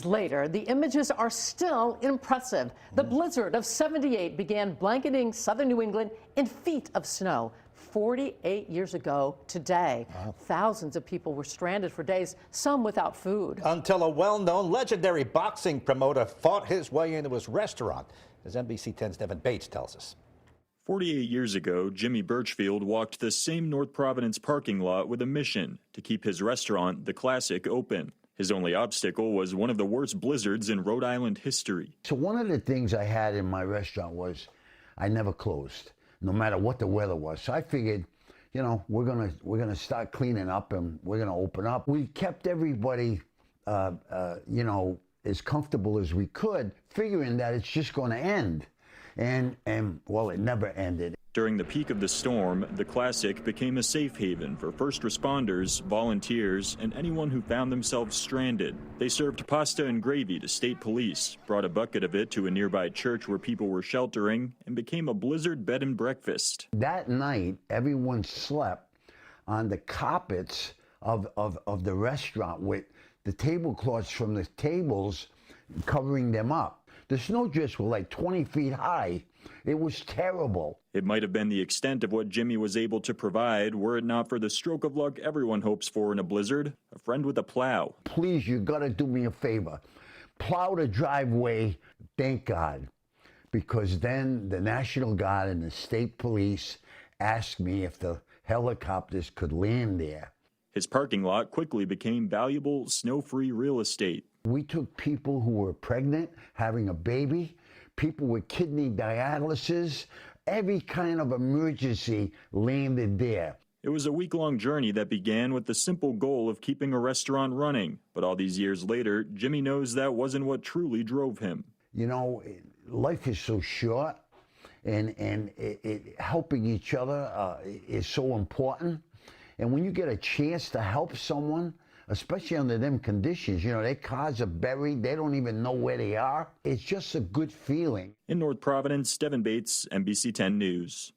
years later, the images are still impressive. The blizzard of '78 began blanketing southern New England in feet of snow. 48 years ago today, thousands of people were stranded for days, some without food. Until a well-known legendary boxing promoter fought his way into his restaurant, as NBC 10's Devin Bates tells us. 48 years ago, Jimmy Burchfield walked the same North Providence parking lot with a mission to keep his restaurant, The Classic, open. His only obstacle was one of the worst blizzards in Rhode Island history. So one of the things I had in my restaurant was I never closed, no matter what the weather was. So I figured, you know, we're gonna start cleaning up and we're gonna open up. We kept everybody, you know, as comfortable as we could, figuring that it's just going to end. And well, it never ended. During the peak of the storm, The Classic became a safe haven for first responders, volunteers, and anyone who found themselves stranded. They served pasta and gravy to state police, brought a bucket of it to a nearby church where people were sheltering, and became a blizzard bed and breakfast. That night, everyone slept on the carpets of the restaurant with the tablecloths from the tables covering them up. The snowdrifts were like 20 feet high. It was terrible. It might have been the extent of what Jimmy was able to provide were it not for the stroke of luck everyone hopes for in a blizzard, a friend with a plow. Please, you gotta do me a favor. Plow the driveway, thank God, because then the National Guard and the state police asked me if the helicopters could land there. His parking lot quickly became valuable, snow-free real estate. We took people who were pregnant, having a baby, people with kidney dialysis, every kind of emergency landed there. It was a week-long journey that began with the simple goal of keeping a restaurant running. But all these years later, Jimmy knows that wasn't what truly drove him. You know, life is so short, and helping each other is so important. And when you get a chance to help someone, especially under them conditions, you know, their cars are buried, they don't even know where they are. It's just a good feeling. In North Providence, Devin Bates, NBC 10 News.